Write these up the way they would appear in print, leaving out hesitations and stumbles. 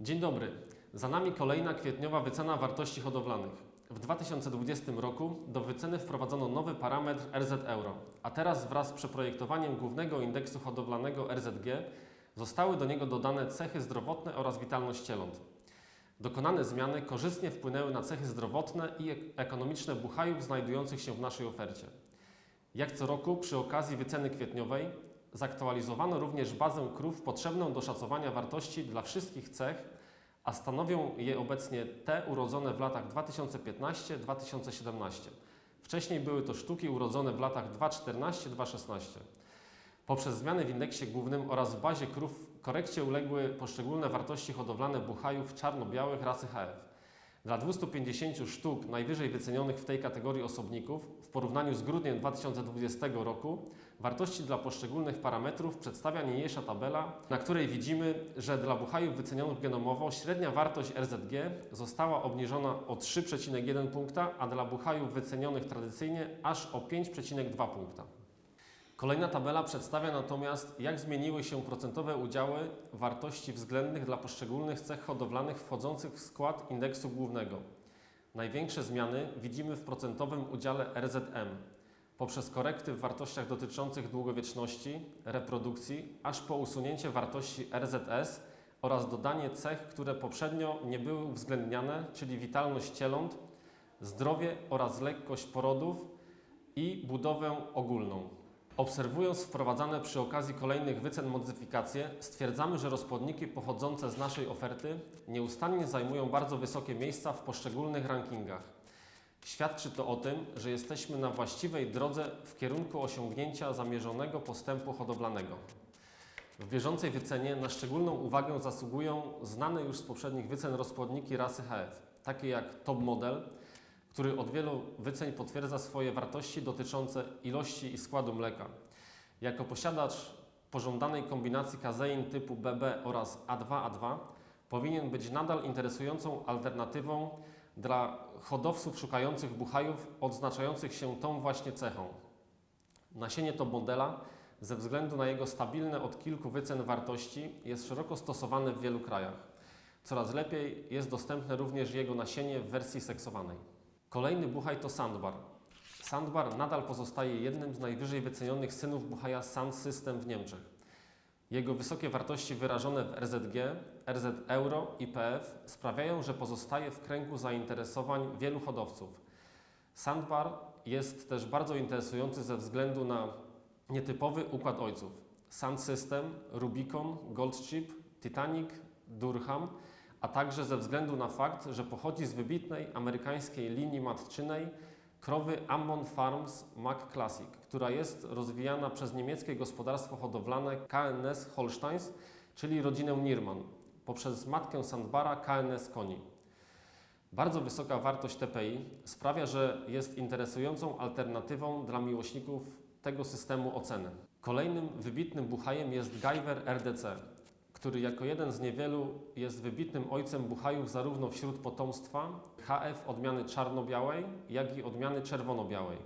Dzień dobry. Za nami kolejna kwietniowa wycena wartości hodowlanych. W 2020 roku do wyceny wprowadzono nowy parametr RZ-Euro, a teraz wraz z przeprojektowaniem głównego indeksu hodowlanego RZG zostały do niego dodane cechy zdrowotne oraz witalność cieląt. Dokonane zmiany korzystnie wpłynęły na cechy zdrowotne i ekonomiczne buchajów znajdujących się w naszej ofercie. Jak co roku przy okazji wyceny kwietniowej zaktualizowano również bazę krów potrzebną do szacowania wartości dla wszystkich cech, a stanowią je obecnie te urodzone w latach 2015-2017. Wcześniej były to sztuki urodzone w latach 2014-2016. Poprzez zmiany w indeksie głównym oraz w bazie krów korekcie uległy poszczególne wartości hodowlane buchajów czarno-białych rasy HF. Dla 250 sztuk najwyżej wycenionych w tej kategorii osobników w porównaniu z grudniem 2020 roku wartości dla poszczególnych parametrów przedstawia niniejsza tabela, na której widzimy, że dla buchajów wycenionych genomowo średnia wartość RZG została obniżona o 3,1 punkta, a dla buchajów wycenionych tradycyjnie aż o 5,2 punkta. Kolejna tabela przedstawia natomiast, jak zmieniły się procentowe udziały wartości względnych dla poszczególnych cech hodowlanych wchodzących w skład indeksu głównego. Największe zmiany widzimy w procentowym udziale RZM, poprzez korekty w wartościach dotyczących długowieczności, reprodukcji, aż po usunięcie wartości RZS oraz dodanie cech, które poprzednio nie były uwzględniane, czyli witalność cieląt, zdrowie oraz lekkość porodów i budowę ogólną. Obserwując wprowadzane przy okazji kolejnych wycen modyfikacje, stwierdzamy, że rozpłodniki pochodzące z naszej oferty nieustannie zajmują bardzo wysokie miejsca w poszczególnych rankingach. Świadczy to o tym, że jesteśmy na właściwej drodze w kierunku osiągnięcia zamierzonego postępu hodowlanego. W bieżącej wycenie na szczególną uwagę zasługują znane już z poprzednich wycen rozpłodniki rasy HF, takie jak Top Model, który od wielu wycen potwierdza swoje wartości dotyczące ilości i składu mleka. Jako posiadacz pożądanej kombinacji kazein typu BB oraz A2A2 powinien być nadal interesującą alternatywą dla hodowców szukających buchajów odznaczających się tą właśnie cechą. Nasienie Top Modela ze względu na jego stabilne od kilku wycen wartości jest szeroko stosowane w wielu krajach. Coraz lepiej jest dostępne również jego nasienie w wersji seksowanej. Kolejny buchaj to Sandbar. Sandbar nadal pozostaje jednym z najwyżej wycenionych synów buchaja Sand System w Niemczech. Jego wysokie wartości wyrażone w RZG, RZ-Euro i PF sprawiają, że pozostaje w kręgu zainteresowań wielu hodowców. Sandbar jest też bardzo interesujący ze względu na nietypowy układ ojców. Sand System, Rubicon, Goldchip, Titanic, Durham, a także ze względu na fakt, że pochodzi z wybitnej amerykańskiej linii matczynej krowy Ammon Farms Mac Classic, która jest rozwijana przez niemieckie gospodarstwo hodowlane KNS Holsteins, czyli rodzinę Nierman, poprzez matkę Sandbara KNS Koni. Bardzo wysoka wartość TPI sprawia, że jest interesującą alternatywą dla miłośników tego systemu oceny. Kolejnym wybitnym buchajem jest Gajwer RDC, który jako jeden z niewielu jest wybitnym ojcem buchajów zarówno wśród potomstwa HF odmiany czarno-białej, jak i odmiany czerwono-białej.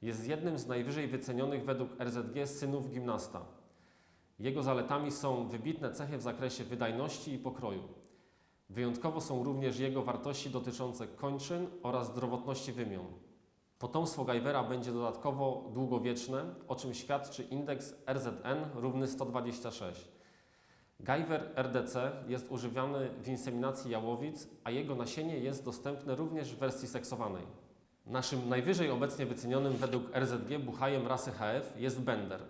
Jest jednym z najwyżej wycenionych według RZG synów gimnasta. Jego zaletami są wybitne cechy w zakresie wydajności i pokroju. Wyjątkowo są również jego wartości dotyczące kończyn oraz zdrowotności wymion. Potomstwo Gajwera będzie dodatkowo długowieczne, o czym świadczy indeks RZN równy 126. Gajwer RDC jest używany w inseminacji jałowic, a jego nasienie jest dostępne również w wersji seksowanej. Naszym najwyżej obecnie wycenionym według RZG buchajem rasy HF jest Bender.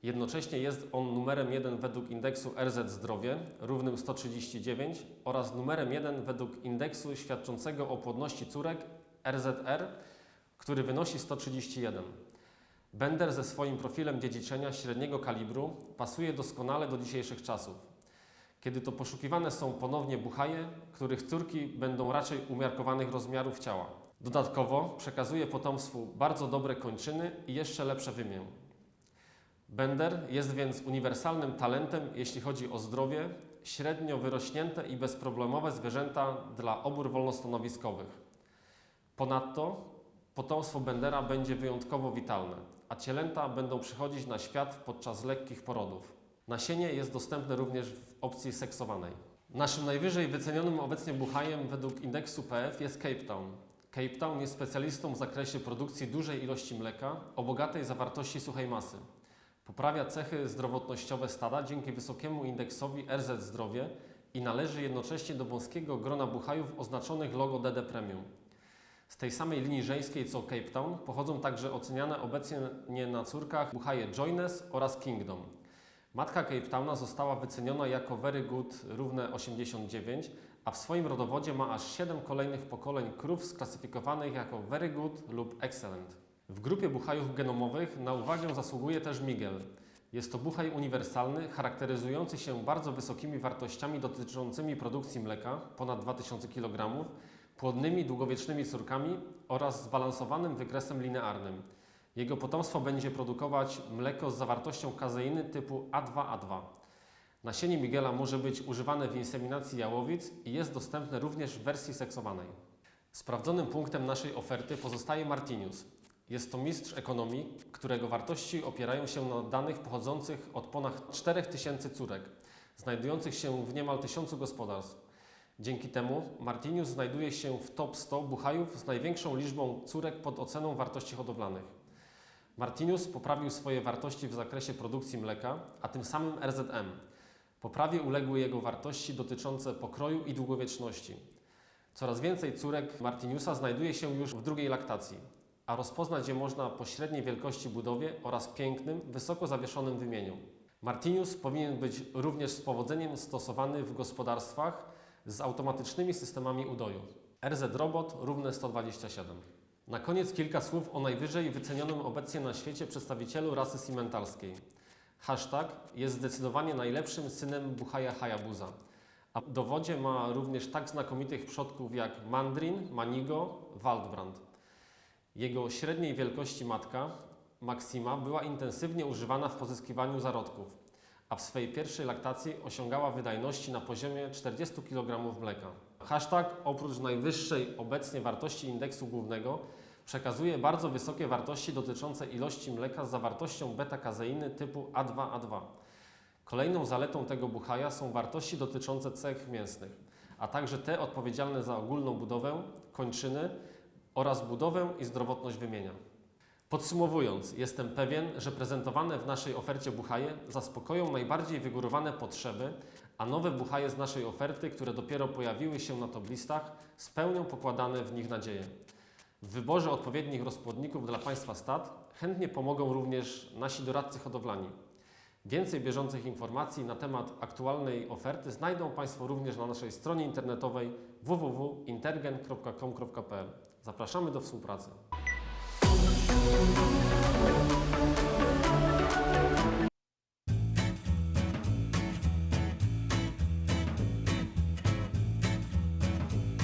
Jednocześnie jest on numerem 1 według indeksu RZ Zdrowie równym 139 oraz numerem 1 według indeksu świadczącego o płodności córek RZR, który wynosi 131. Bender ze swoim profilem dziedziczenia średniego kalibru pasuje doskonale do dzisiejszych czasów, kiedy to poszukiwane są ponownie buchaje, których córki będą raczej umiarkowanych rozmiarów ciała. Dodatkowo przekazuje potomstwu bardzo dobre kończyny i jeszcze lepsze wymię. Bender jest więc uniwersalnym talentem, jeśli chodzi o zdrowie, średnio wyrośnięte i bezproblemowe zwierzęta dla obór wolnostanowiskowych. Ponadto potomstwo Bendera będzie wyjątkowo witalne, a cielęta będą przychodzić na świat podczas lekkich porodów. Nasienie jest dostępne również w opcji seksowanej. Naszym najwyżej wycenionym obecnie buchajem według indeksu PF jest Cape Town. Cape Town jest specjalistą w zakresie produkcji dużej ilości mleka o bogatej zawartości suchej masy. Poprawia cechy zdrowotnościowe stada dzięki wysokiemu indeksowi RZ Zdrowie i należy jednocześnie do wąskiego grona buchajów oznaczonych logo DD Premium. Z tej samej linii żeńskiej co Cape Town pochodzą także oceniane obecnie na córkach buchaje Joyness oraz Kingdom. Matka Cape Towna została wyceniona jako Very Good równe 89, a w swoim rodowodzie ma aż 7 kolejnych pokoleń krów sklasyfikowanych jako Very Good lub Excellent. W grupie buchajów genomowych na uwagę zasługuje też Miguel. Jest to buchaj uniwersalny, charakteryzujący się bardzo wysokimi wartościami dotyczącymi produkcji mleka, ponad 2000 kg, płodnymi, długowiecznymi córkami oraz zbalansowanym wykresem linearnym. Jego potomstwo będzie produkować mleko z zawartością kazeiny typu A2A2. Nasienie Miguela może być używane w inseminacji jałowic i jest dostępne również w wersji seksowanej. Sprawdzonym punktem naszej oferty pozostaje Martinius. Jest to mistrz ekonomii, którego wartości opierają się na danych pochodzących od ponad 4000 córek, znajdujących się w niemal 1000 gospodarstw. Dzięki temu Martinius znajduje się w top 100 buchajów z największą liczbą córek pod oceną wartości hodowlanych. Martinius poprawił swoje wartości w zakresie produkcji mleka, a tym samym RZM. Poprawie uległy jego wartości dotyczące pokroju i długowieczności. Coraz więcej córek Martiniusa znajduje się już w drugiej laktacji, a rozpoznać je można po średniej wielkości budowie oraz pięknym, wysoko zawieszonym wymieniu. Martinius powinien być również z powodzeniem stosowany w gospodarstwach z automatycznymi systemami udoju. RZ Robot równe 127. Na koniec kilka słów o najwyżej wycenionym obecnie na świecie przedstawicielu rasy simentalskiej. Hashtag jest zdecydowanie najlepszym synem buchaja Hayabusa, a w dowodzie ma również tak znakomitych przodków jak Mandrin, Manigo, Waldbrand. Jego średniej wielkości matka, Maxima, była intensywnie używana w pozyskiwaniu zarodków, a w swej pierwszej laktacji osiągała wydajności na poziomie 40 kg mleka. Hashtag oprócz najwyższej obecnie wartości indeksu głównego przekazuje bardzo wysokie wartości dotyczące ilości mleka z zawartością beta-kazeiny typu A2A2. Kolejną zaletą tego buchaja są wartości dotyczące cech mięsnych, a także te odpowiedzialne za ogólną budowę, kończyny oraz budowę i zdrowotność wymienia. Podsumowując, jestem pewien, że prezentowane w naszej ofercie buchaje zaspokoją najbardziej wygórowane potrzeby, a nowe buchaje z naszej oferty, które dopiero pojawiły się na top listach, spełnią pokładane w nich nadzieje. W wyborze odpowiednich rozpłodników dla Państwa stad chętnie pomogą również nasi doradcy hodowlani. Więcej bieżących informacji na temat aktualnej oferty znajdą Państwo również na naszej stronie internetowej www.intergen.com.pl. Zapraszamy do współpracy.